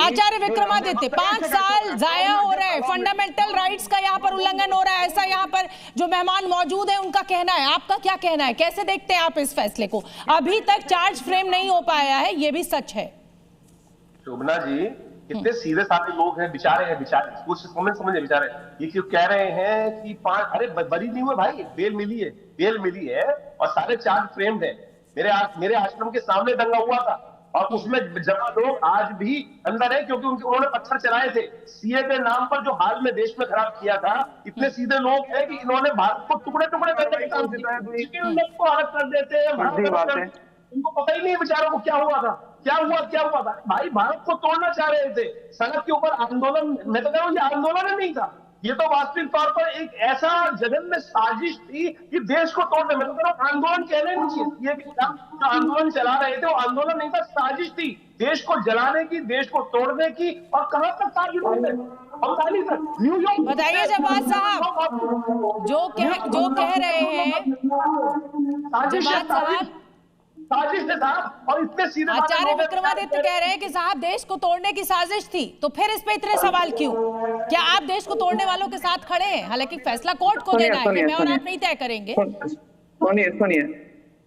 आचार्य विक्रमादित्य, 5 साल जाया हो रहे हैं, फंडामेंटल राइट्स का यहाँ पर उल्लंघन हो रहा है, ऐसा यहाँ पर जो मेहमान मौजूद है उनका कहना है। आपका क्या कहना है, कैसे देखते हैं आप इस फैसले को? अभी तक चार्ज फ्रेम नहीं हो पाया है, ये भी सच है। शोभना जी, कितने सीधे साधे लोग हैं, बेचारे कुछ समझे बेचारे। ये क्यों कह रहे हैं कि 5, अरे बरी नहीं हुए भाई, बेल मिली है और सारे चार्ज फ्रेम्ड है। मेरे आश्रम के सामने दंगा हुआ था और उसमें जमा लोग आज भी अंदर है, क्योंकि उन्होंने पत्थर चलाए थे सीए के नाम पर, जो हाल में देश में खराब किया था। इतने सीधे लोग हैं कि इन्होंने भारत को टुकड़े करने का काम किया, को अलग कर देते हैं। उनको पता ही नहीं बेचारों को क्या हुआ था भाई। भारत को तोड़ना चाह रहे थे, सड़क के ऊपर आंदोलन। मैं तो कह रहा हूं, ये आंदोलन नहीं था, ये तो वास्तविक तौर पर एक ऐसा जघन्य साजिश थी कि देश को तोड़ने। मैं तो कह रहा हूं, आंदोलन कहने नहीं चाहिए, ये जो आंदोलन चला रहे थे वो आंदोलन नहीं था, साजिश थी देश को जलाने की, देश को तोड़ने की। और कहां तक साजिश होते न्यूयॉर्क। बताइए जवाद साहब, जो कह रहे हैं जवाद साहब, साजिश है साहब। और इतने सीधे आचार्य विक्रमादित्य कह रहे हैं कि साहब देश को तोड़ने की साजिश थी, तो फिर इस पे इतने सवाल क्यों? क्या आप देश को तोड़ने वालों के साथ खड़े हैं? हालांकि फैसला कोर्ट को देना है, मैं और आप नहीं तय करेंगे। सुनिए,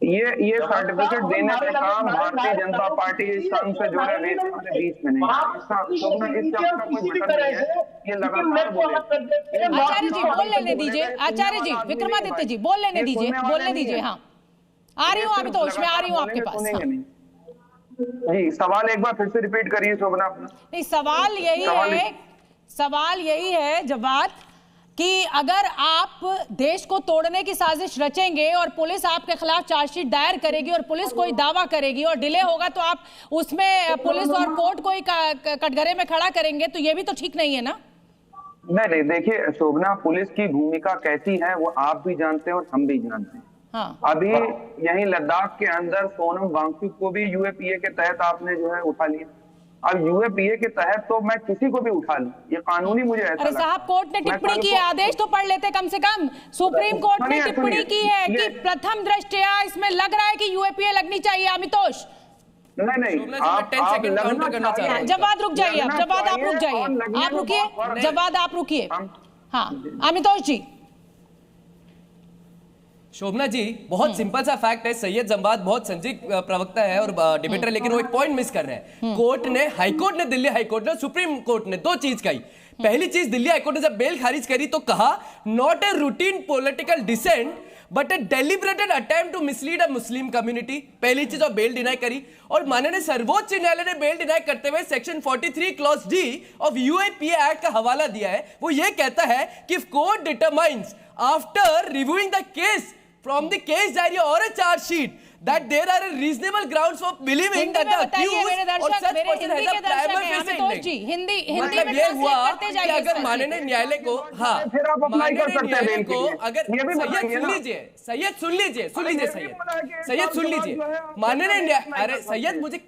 ये सर्टिफिकेट देने का काम भारतीय जनता पार्टी संघ से जुड़े व्यक्तियों के बीच में नहीं। आचार्य जी बोल लेने दीजिए, आचार्य जी विक्रमादित्य जी बोल लेने दीजिए। हाँ, आ रही हूँ आमितोष, मैं आ रही हूँ आपके पास। जी, सवाल एक बार फिर से रिपीट करिए शोभना अपना। नहीं, सवाल यही है जवाब, कि अगर आप देश को तोड़ने की साजिश रचेंगे और पुलिस आपके खिलाफ चार्जशीट दायर करेगी और पुलिस कोई दावा करेगी और डिले होगा, तो आप उसमें पुलिस और कोर्ट को ही कटघरे में खड़ा करेंगे, तो ये भी तो ठीक नहीं है ना? नहीं, देखिए शोभना, पुलिस की भूमिका कैसी है वो आप भी जानते हैं और हम भी जानते हैं। हाँ। अभी यही लद्दाख के अंदर सोनम वांगचुक को भी यूएपीए के तहत आपने जो है उठा लिया। अब यूएपीए के तहत तो मैं किसी को भी उठा लूं, ये कानूनी मुझे ऐसा अरे साहब, कोर्ट ने टिप्पणी की है, आदेश तो पढ़ लेते कम से कम। सुप्रीम कोर्ट ने टिप्पणी की है कि प्रथम दृष्टया इसमें लग रहा है कि यूएपीए लगनी चाहिए। आमितोष नहीं, आप 10 सेकंड काउंटर करना चाह रहे हैं। जवाद रुक जाइए, जवाद आप रुकिए। हाँ, आमितोष जी। शोभना जी, बहुत सिंपल सा फैक्ट है, सैयद जम्बाद बहुत संजीव प्रवक्ता है और डिबेटर, लेकिन वो एक पॉइंट मिस कर रहे हैं। हाईकोर्ट ने, दिल्ली हाईकोर्ट ने, सुप्रीम कोर्ट ने 2 चीज कही। पहली चीज, दिल्ली हाईकोर्ट ने जब बेल खारिज करी तो कहा, not a routine political dissent but a deliberated attempt to mislead a Muslim community. पहली चीज, और बेल डिनाई करी। और माननीय सर्वोच्च न्यायालय ने बेल डिनाई करते हुए section 43 clause D of UAPA act का हवाला दिया है। वो ये कहता है कि court determines after reviewing the case from the case diary or a charge sheet that there are a reasonable grounds for believing that the accused or such person has a prima facie indictment। मतलब ये हुआ कि अगर माननीय न्यायालय को, हाँ, माननीय न्यायालय को अगर, सैयद सुन लीजिए, माननीय न्यायालय, अरे सैयद, मुझे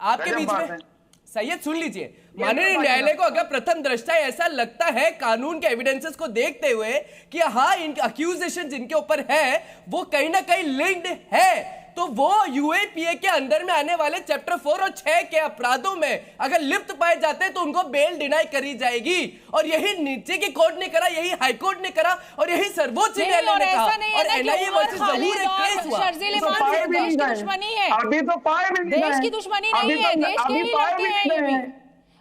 आपके बीच में, सैयद सुन लीजिए, माननीय न्यायालय को अगर प्रथम दृष्टया ऐसा लगता है कानून के एविडेंसेस को देखते हुए कि हाँ, इनके अक्यूजेशन जिनके ऊपर है वो कहीं ना कहीं लिंक्ड है, तो वो यूएपीए के अंदर में आने वाले चैप्टर 4 और 6 के अपराधों में अगर लिप्त पाए जाते हैं तो उनको बेल डिनाई करी जाएगी। और यही नीचे की कोर्ट ने करा, यही हाई कोर्ट ने करा और यही सर्वोच्च न्यायालय ने कहा। और एनआईए वर्सेस जहूर एक केस हुआ। देश की दुश्मनी है, अभी तो पाए भी नहीं, देश की दुश्मनी नहीं है, देश के लिए लड़के हैं ये भी।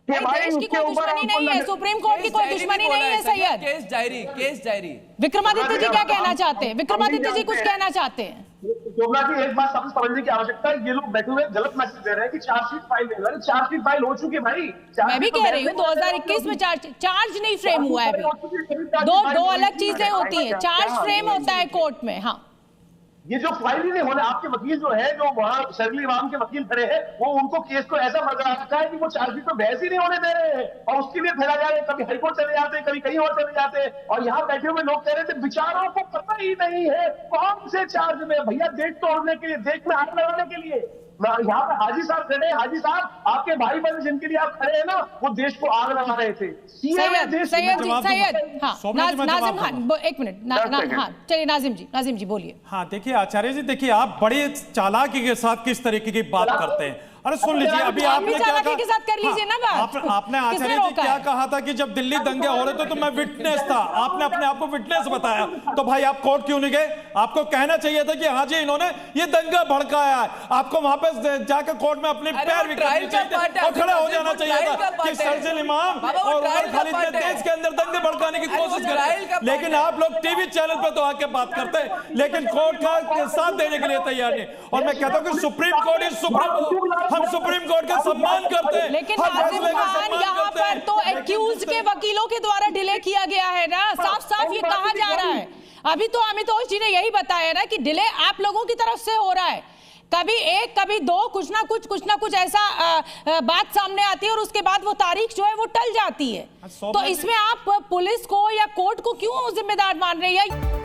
देश की कोई दुश्मनी नहीं है, सुप्रीम कोर्ट की कोई दुश्मनी नहीं है। Syed, case diary. विक्रमादित्य जी क्या कहना चाहते हैं? विक्रमादित्य जी कुछ कहना चाहते हैं? शोभना जी, एक बात सबसे समझने की आवश्यकता है, ये लोग बैठे हुए गलत मैसेज दे रहे हैं कि चार्जशीट फाइल नहीं हुआ। चार्जशीट फाइल हो चुकी है भाई। मैं भी कह रही हूँ 2021 में चार्ज नहीं फ्रेम हुआ है अभी। दो अलग चीजें होती हैं, चार्ज फ्रेम होता है कोर्ट में। हाँ, ये जो फाइल ही नहीं होने, आपके वकील जो है, जो वहां शर्ली इमाम के वकील खड़े हैं, वो उनको केस को ऐसा बरकरार रखा है कि वो चार्जशीट तो बहस ही नहीं होने दे रहे हैं और उसके लिए फिरा जा रहे हैं। कभी हाईकोर्ट चले जाते हैं, कभी कहीं और चले जाते हैं। और यहाँ बैठे हुए लोग कह रहे थे बेचारों को पता ही नहीं है कौन से चार्ज में, भैया देश तोड़ने के लिए, देश में आग लगाने के लिए। यहाँ पे हाजी साहब खड़े हैं, हाजी साहब आपके भाई बहन जिनके लिए आप खड़े हैं ना, वो देश को आग लगा रहे थे। सैयद, नाजिम खान, एक मिनट। हाँ, चलिए नाजिम जी बोलिए। हाँ, देखिए आचार्य जी, देखिए आप बड़े चालाकी के साथ किस तरीके की बात करते हैं। अरे सुन लीजिए, अभी आप आपने भी क्या चालाकी के साथ कर लीजिए ना बात। आपने किसने आचार्य जी रोका क्या है? कहा था कि जब दिल्ली दंगे हो रहे थे तो मैं विटनेस था, आपने अपने आप को विटनेस बताया, तो भाई आप कोर्ट क्यों नहीं गए? आपको कहना चाहिए था कि हाँ जी इन्होंने ये दंगा भड़काया है, आपको वहां पे जाकर कोर्ट में अपने पैर भी करने चाहिए और खड़े हो जाना चाहिए था कि सरजिल इमाम और उमर खालिद ने देश के अंदर दंगे भड़काने की कोशिश करी, लेकिन आप लोग टीवी चैनल पे तो आके बात करते हैं, लेकिन कोर्ट का साथ देने के लिए तैयार नहीं। और मैं कहता हूं कि सुप्रीम कोर्ट इज सुप्रीम, हम सुप्रीम कोर्ट का सम्मान करते हैं, लेकिन हर नाजिम फैसले का खान सम्मान यहाँ करते पर हैं। तो एक्यूज के वकीलों के द्वारा डिले किया गया है ना, साफ साफ ये कहा जा रहा है। अभी तो अमितोष जी ने यही बताया ना कि डिले आप लोगों की तरफ से हो रहा है, कभी एक कभी दो, कुछ ना कुछ ऐसा बात सामने आती है और उसके बाद वो तारीख जो है वो टल जाती है। तो इसमें आप पुलिस को या कोर्ट को क्यों जिम्मेदार मान रही है?